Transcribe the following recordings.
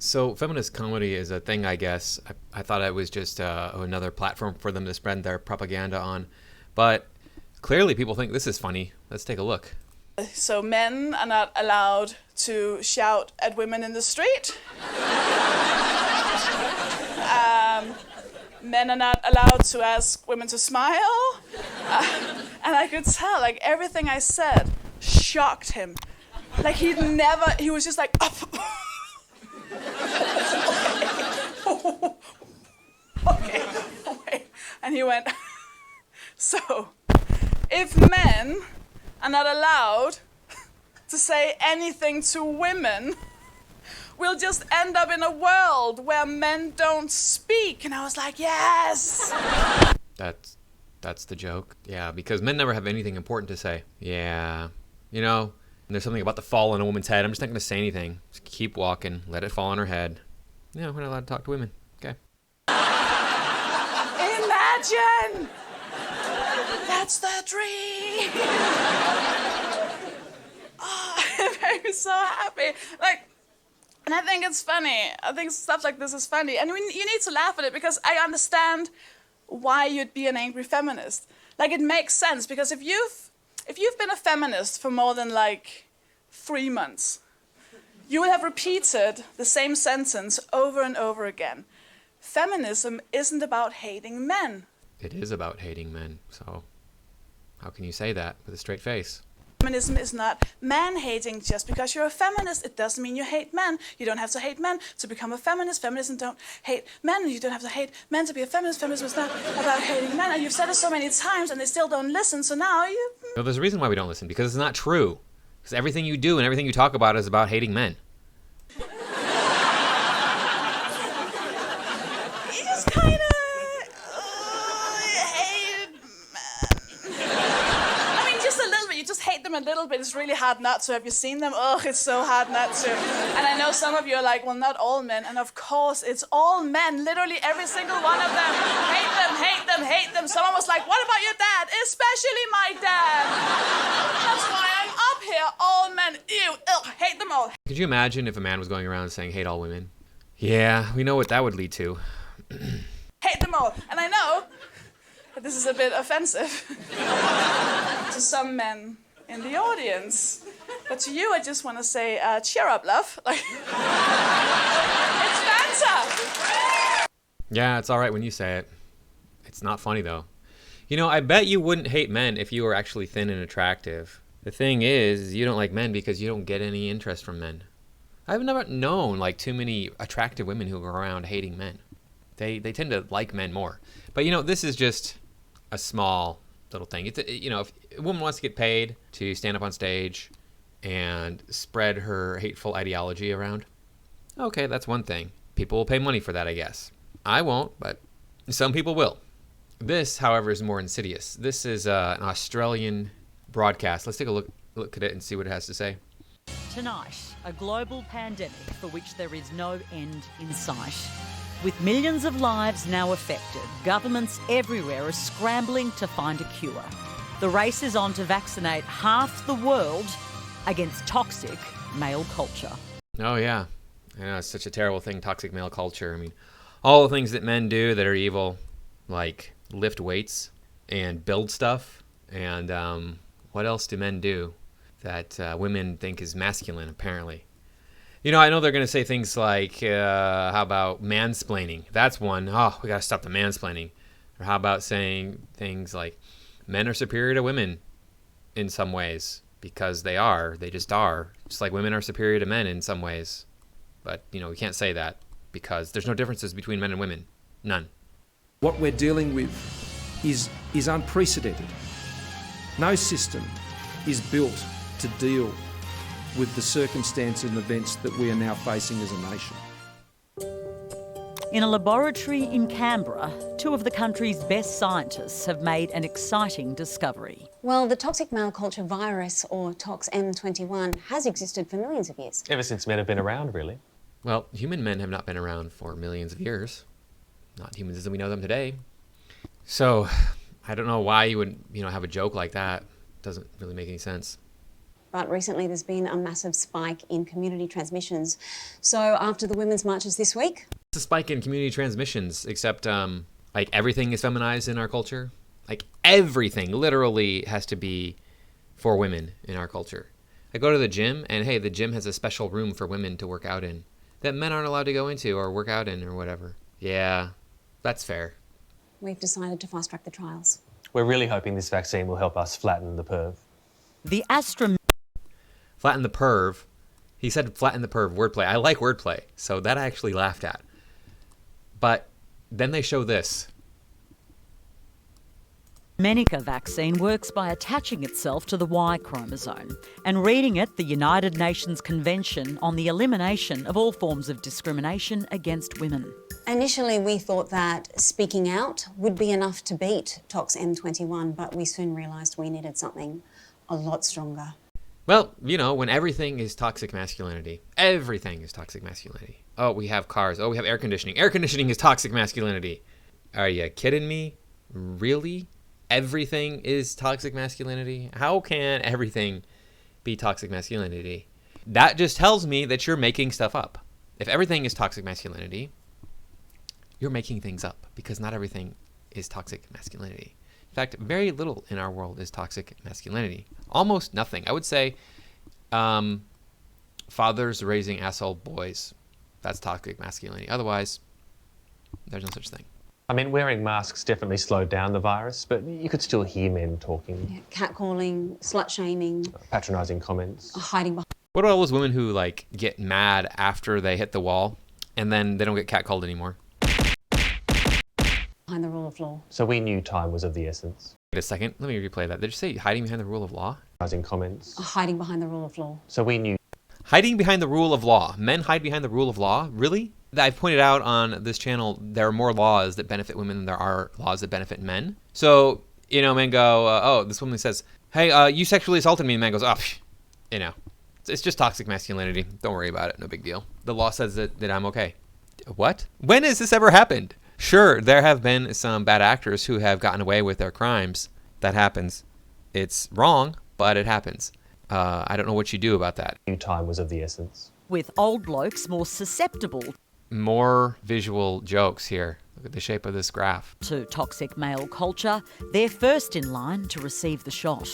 So feminist comedy is a thing, I guess. I thought it was just another platform for them to spread their propaganda on. But clearly people think this is funny. Let's take a look. So men are not allowed to shout at women in the street. Men are not allowed to ask women to smile. And I could tell, like, everything I said shocked him. Like, he was just like, okay. And he went, so, if men are not allowed to say anything to women, we'll just end up in a world where men don't speak. And I was like, yes! That's the joke. Yeah, because men never have anything important to say. Yeah. You know, there's something about the fall on a woman's head. I'm just not going to say anything. Just keep walking. Let it fall on her head. Yeah, we're not allowed to talk to women. Okay. Imagine! That's the dream! Oh, it made me so happy. Like, and I think it's funny. I think stuff like this is funny. And you need to laugh at it because I understand why you'd be an angry feminist. Like, it makes sense because if you've been a feminist for more than like 3 months, you will have repeated the same sentence over and over again. Feminism isn't about hating men. It is about hating men, so how can you say that with a straight face? Feminism is not man-hating. Just because you're a feminist, it doesn't mean you hate men. You don't have to hate men to become a feminist. Feminism don't hate men. You don't have to hate men to be a feminist. Feminism is not about hating men. And you've said it so many times, and they still don't listen, so now you... No, there's a reason why we don't listen, because it's not true. Because everything you do and everything you talk about is about hating men. You just kind of... hate men. I mean, just a little bit. You just hate them a little bit. It's really hard not to. Have you seen them? Oh, it's so hard not to. And I know some of you are like, well, not all men. And of course, it's all men. Literally every single one of them. Hate them, hate them, hate them. Someone was like, what about your dad? Especially my dad. That's why I'm up here. All men. Ew, ugh, hate them all. Could you imagine if a man was going around saying hate all women? Yeah, we know what that would lead to. Hate them all. And I know that this is a bit offensive to some men in the audience. But to you, I just want to say, cheer up, love. Like, it's banter. Yeah, it's all right when you say it. It's not funny, though. You know, I bet you wouldn't hate men if you were actually thin and attractive. The thing is, you don't like men because you don't get any interest from men. I've never known, like, too many attractive women who go around hating men. They tend to like men more. But, you know, this is just a small little thing. It's, you know, if a woman wants to get paid to stand up on stage and spread her hateful ideology around, okay, that's one thing. People will pay money for that, I guess. I won't, but some people will. This, however, is more insidious. This is an Australian broadcast. Let's take a look at it and see what it has to say. Tonight, a global pandemic for which there is no end in sight. With millions of lives now affected, governments everywhere are scrambling to find a cure. The race is on to vaccinate half the world against toxic male culture. Oh, yeah. I know, it's such a terrible thing, toxic male culture. I mean, all the things that men do that are evil, like lift weights and build stuff. And what else do men do that women think is masculine, apparently? You know, I know they're going to say things like, how about mansplaining? That's one. Oh, we got to stop the mansplaining. Or how about saying things like, men are superior to women in some ways because they are. They just are. Just like women are superior to men in some ways. But, you know, we can't say that because there's no differences between men and women. None. What we're dealing with is unprecedented. No system is built to deal with the circumstances and events that we are now facing as a nation. In a laboratory in Canberra, two of the country's best scientists have made an exciting discovery. Well, the toxic male culture virus, or ToxM21, has existed for millions of years. Ever since men have been around, really. Well, human men have not been around for millions of years. Not humans as we know them today. So, I don't know why you would, have a joke like that. Doesn't really make any sense. but recently there's been a massive spike in community transmissions. So after the women's marches this week... It's a spike in community transmissions, except like everything is feminized in our culture. Like everything literally has to be for women in our culture. I go to the gym and hey, the gym has a special room for women to work out in that men aren't allowed to go into or work out in or whatever. Yeah, that's fair. We've decided to fast-track the trials. We're really hoping this vaccine will help us flatten the perv. The Astra... Flatten the perv. He said flatten the perv, wordplay. I like wordplay, so that I actually laughed at. But then they show this. AstraZeneca vaccine works by attaching itself to the Y chromosome and reading it the United Nations Convention on the Elimination of All Forms of Discrimination Against Women. Initially, we thought that speaking out would be enough to beat Tox M21, but we soon realised we needed something a lot stronger. Well, you know, when everything is toxic masculinity. Everything is toxic masculinity. Oh, we have cars. Oh, we have air conditioning. Air conditioning is toxic masculinity. Are you kidding me? Really? Everything is toxic masculinity? How can everything be toxic masculinity? That just tells me that you're making stuff up. If everything is toxic masculinity, you're making things up because not everything is toxic masculinity. In fact, very little in our world is toxic masculinity. Almost nothing. I would say fathers raising asshole boys. That's toxic masculinity. Otherwise, there's no such thing. I mean, wearing masks definitely slowed down the virus, but you could still hear men talking. Yeah, catcalling, slut-shaming, patronising comments. hiding behind What about all those women who like get mad after they hit the wall and then they don't get catcalled anymore? the rule of law. So we knew time was of the essence. Wait a second. Let me replay that. Did you say hiding behind the rule of law? Patronising comments. Hiding behind the rule of law. So we knew. Hiding behind the rule of law. Men hide behind the rule of law? Really? I've pointed out on this channel there are more laws that benefit women than there are laws that benefit men. So, you know, men go, oh, this woman says, hey, you sexually assaulted me. And man goes, oh, you know, it's just toxic masculinity. Don't worry about it. No big deal. The law says that I'm okay. What? When has this ever happened? Sure, there have been some bad actors who have gotten away with their crimes. That happens. It's wrong, but it happens. I don't know what you do about that. Knew time was of the essence. With old blokes more susceptible More visual jokes here. Look at the shape of this graph. to toxic male culture, they're first in line to receive the shot.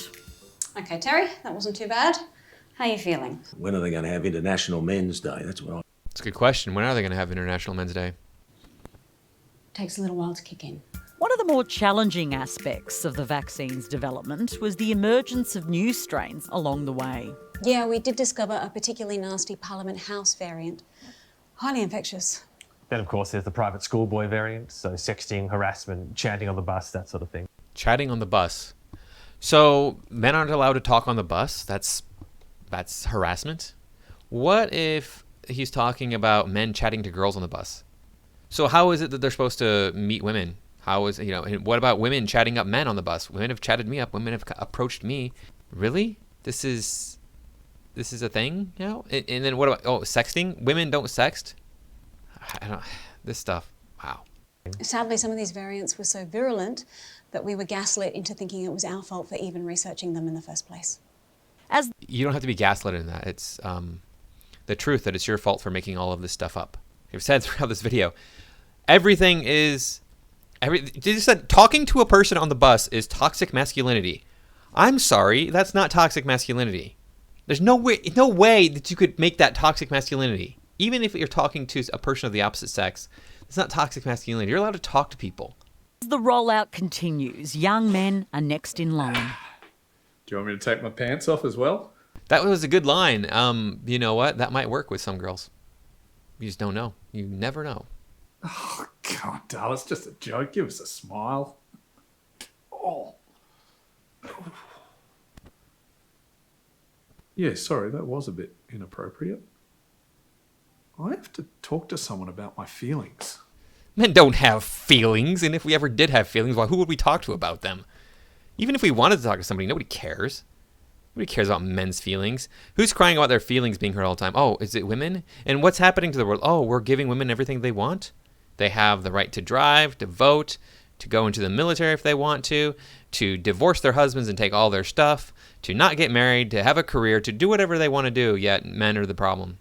Okay, Terry, that wasn't too bad. How are you feeling? When are they going to have International Men's Day? That's what I... It's a good question. When are they going to have International Men's Day? Takes a little while to kick in. One of the more challenging aspects of the vaccine's development was the emergence of new strains along the way. Yeah, we did discover a particularly nasty Parliament House variant. Highly infectious. Then, of course, there's the private schoolboy variant, so sexting, harassment, chanting on the bus, that sort of thing. Chatting on the bus. So men aren't allowed to talk on the bus? That's harassment? What if he's talking about men chatting to girls on the bus? So how is it that they're supposed to meet women? How is, you know, and what about women chatting up men on the bus? Women have chatted me up. Women have approached me. Really? This is a thing, you know? And then what about, sexting? Women don't sext? This stuff, wow. Sadly, some of these variants were so virulent that we were gaslit into thinking it was our fault for even researching them in the first place. As You don't have to be gaslit in that. It's the truth that it's your fault for making all of this stuff up. I've said throughout this video, just said talking to a person on the bus is toxic masculinity. I'm sorry, that's not toxic masculinity. There's no way that you could make that toxic masculinity. Even if you're talking to a person of the opposite sex, it's not toxic masculinity. You're allowed to talk to people. the rollout continues, young men are next in line. Do you want me to take my pants off as well? That was a good line. You know what? That might work with some girls. You just don't know. You never know. Oh, God, Dal, it's just a joke. Give us a smile. Oh. Yeah, sorry, that was a bit inappropriate. I have to talk to someone about my feelings. Men don't have feelings, and if we ever did have feelings, well, who would we talk to about them? Even if we wanted to talk to somebody, nobody cares. Nobody cares about men's feelings. Who's crying about their feelings being hurt all the time? Oh, is it women? And what's happening to the world? Oh, we're giving women everything they want. They have the right to drive, to vote, to go into the military if they want to divorce their husbands and take all their stuff, to not get married, to have a career, to do whatever they want to do, yet men are the problem.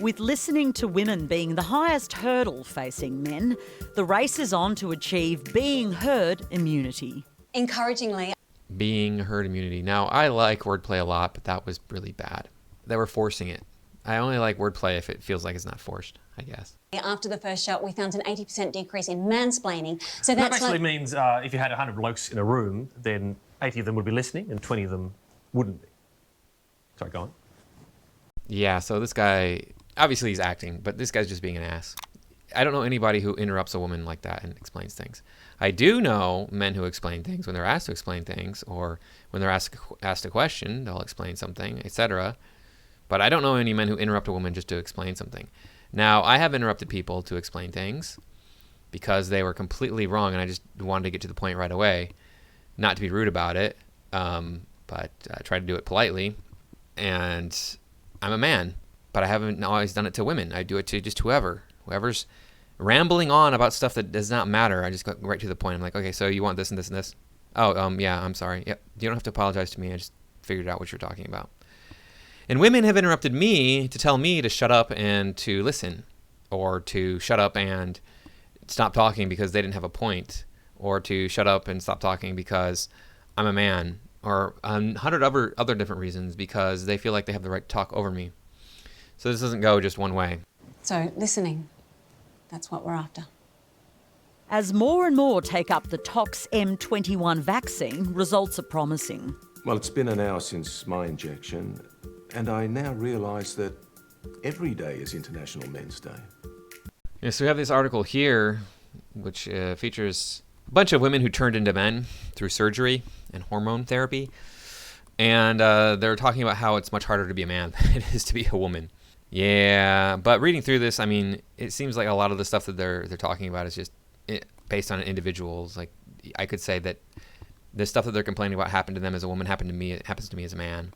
With listening to women being the highest hurdle facing men, the race is on to achieve being heard immunity. Encouragingly, Being herd immunity. Now, I like wordplay a lot, but that was really bad. They were forcing it. I only like wordplay if it feels like it's not forced, I guess. after the first shot, we found an 80% decrease in mansplaining. So That that's basically means if you had 100 blokes in a room, then 80 of them would be listening and 20 of them wouldn't be. Sorry, go on. Yeah, so this guy, obviously he's acting, but this guy's just being an ass. I don't know anybody who interrupts a woman like that and explains things. I do know men who explain things when they're asked to explain things, or when they're asked a question, they'll explain something, etc. But I don't know any men who interrupt a woman just to explain something. Now, I have interrupted people to explain things because they were completely wrong, and I just wanted to get to the point right away, not to be rude about it, but I try to do it politely. And I'm a man, but I haven't always done it to women. I do it to just whoever's rambling on about stuff that does not matter. I just go right to the point. I'm like, okay, so you want this and this and this? Oh, yeah, I'm sorry. Yep. You don't have to apologize to me. I just figured out what you're talking about. And women have interrupted me to tell me to shut up and to listen, or to shut up and stop talking because they didn't have a point, or to shut up and stop talking because I'm a man, or 100 other different reasons because they feel like they have the right to talk over me. So this doesn't go just one way. So listening, that's what we're after. As more and more take up the Tox M21 vaccine, results are promising. Well, it's been an hour since my injection, and I now realise that every day is International Men's Day. Yeah, so we have this article here, which features a bunch of women who turned into men through surgery and hormone therapy. And they're talking about how it's much harder to be a man than it is to be a woman. Yeah, but reading through this, I mean, it seems like a lot of the stuff that they're talking about is just based on individuals. Like, I could say that the stuff that they're complaining about happened to them as a woman happened to me. It happens to me as a man.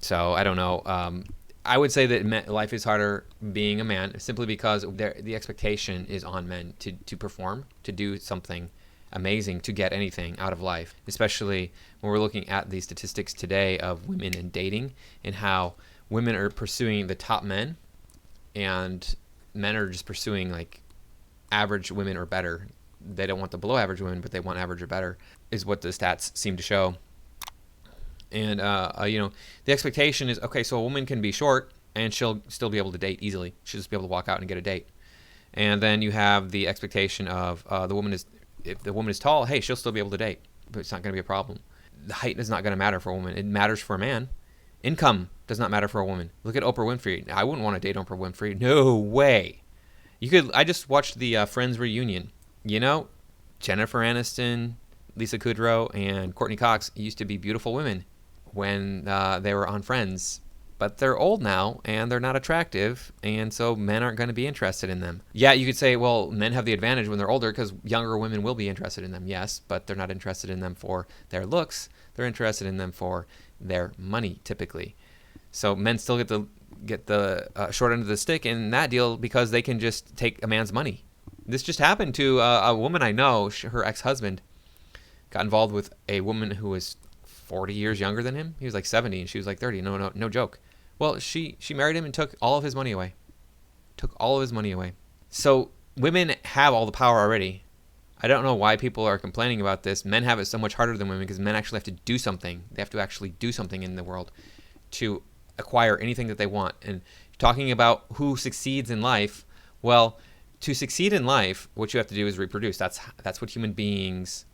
So I don't know. I would say that life is harder being a man simply because the expectation is on men to perform, to do something amazing, to get anything out of life, especially when we're looking at the statistics today of women and dating and how women are pursuing the top men and men are just pursuing like average women or better. They don't want the below average women, but they want average or better, is what the stats seem to show. And, the expectation is, okay, so a woman can be short and she'll still be able to date easily. She'll just be able to walk out and get a date. And then you have the expectation of if the woman is tall, hey, she'll still be able to date, but it's not going to be a problem. The height is not going to matter for a woman. It matters for a man. Income does not matter for a woman. Look at Oprah Winfrey. I wouldn't want to date Oprah Winfrey. No way. I just watched the Friends reunion. You know, Jennifer Aniston, Lisa Kudrow, and Courtney Cox used to be beautiful women when they were on Friends, but they're old now and they're not attractive, and so men aren't going to be interested in them. Yeah, you could say, well, men have the advantage when they're older because younger women will be interested in them, yes, but they're not interested in them for their looks. They're interested in them for their money, typically. So men still get the short end of the stick in that deal because they can just take a man's money. This just happened to a woman I know. Her ex-husband got involved with a woman who was 40 years younger than him. He was like 70 and she was like 30. No joke. Well, she married him and took all of his money away. So women have all the power already. I don't know why people are complaining about this. Men have it so much harder than women because men actually have to do something. They have to actually do something in the world to acquire anything that they want. And talking about who succeeds in life, well, to succeed in life, what you have to do is reproduce. That's what human beings,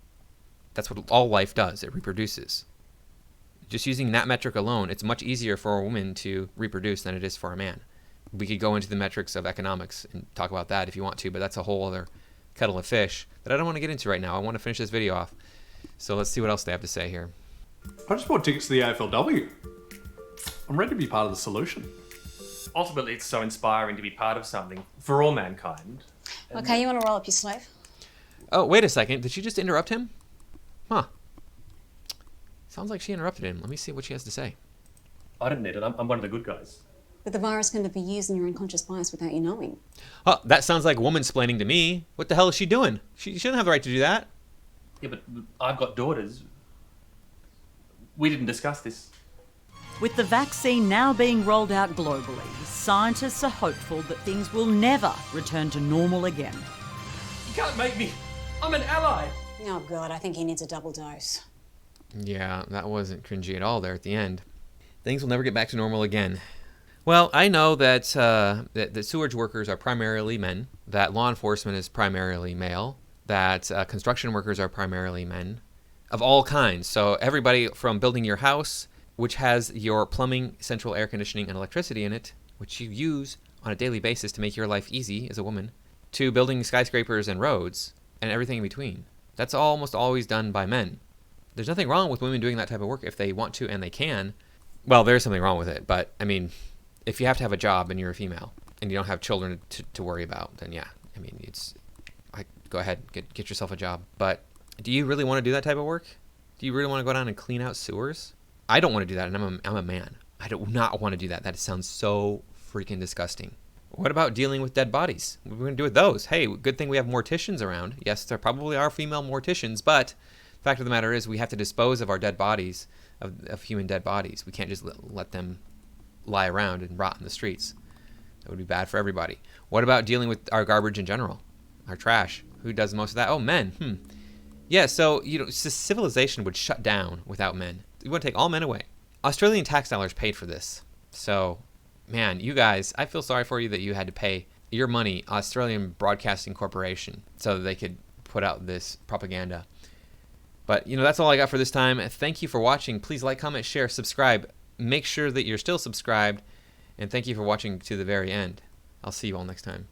that's what all life does. It reproduces. Just using that metric alone, it's much easier for a woman to reproduce than it is for a man. We could go into the metrics of economics and talk about that if you want to, but that's a whole other kettle of fish that I don't want to get into right now. I want to finish this video off. So let's see what else they have to say here. I just bought tickets to the AFLW. I'm ready to be part of the solution. Ultimately, it's so inspiring to be part of something for all mankind. Okay, you want to roll up your sleeve? Oh, wait a second. Did she just interrupt him? Huh. Sounds like she interrupted him. Let me see what she has to say. I don't need it. I'm one of the good guys. But the virus can be used in your unconscious bias without you knowing. Oh, that sounds like woman-splaining to me. What the hell is she doing? She doesn't have the right to do that. Yeah, but I've got daughters. We didn't discuss this. With the vaccine now being rolled out globally, scientists are hopeful that things will never return to normal again. You can't make me. I'm an ally. Oh God, I think he needs a double dose. Yeah, that wasn't cringy at all there at the end. Things will never get back to normal again. Well, I know that that sewage workers are primarily men, that law enforcement is primarily male, that construction workers are primarily men of all kinds. So everybody from building your house, which has your plumbing, central air conditioning, and electricity in it, which you use on a daily basis to make your life easy as a woman, to building skyscrapers and roads and everything in between. That's almost always done by men. There's nothing wrong with women doing that type of work if they want to and they can. Well, there's something wrong with it, but I mean, if you have to have a job and you're a female and you don't have children to worry about, then yeah, I mean, go ahead, get yourself a job. But do you really want to do that type of work? Do you really want to go down and clean out sewers? I don't want to do that, and I'm a man. I do not want to do that. That sounds so freaking disgusting. What about dealing with dead bodies? What are we going to do with those? Hey, good thing we have morticians around. Yes, there probably are female morticians, but the fact of the matter is we have to dispose of our dead bodies, of human dead bodies. We can't just let them lie around and rot in the streets. That would be bad for everybody. What about dealing with our garbage in general? Our trash? Who does most of that? Oh, men. Yeah, so, civilization would shut down without men. We want to take all men away. Australian tax dollars paid for this. So, man, you guys, I feel sorry for you that you had to pay your money, Australian Broadcasting Corporation, so that they could put out this propaganda. But, that's all I got for this time. Thank you for watching. Please like, comment, share, subscribe. Make sure that you're still subscribed. And thank you for watching to the very end. I'll see you all next time.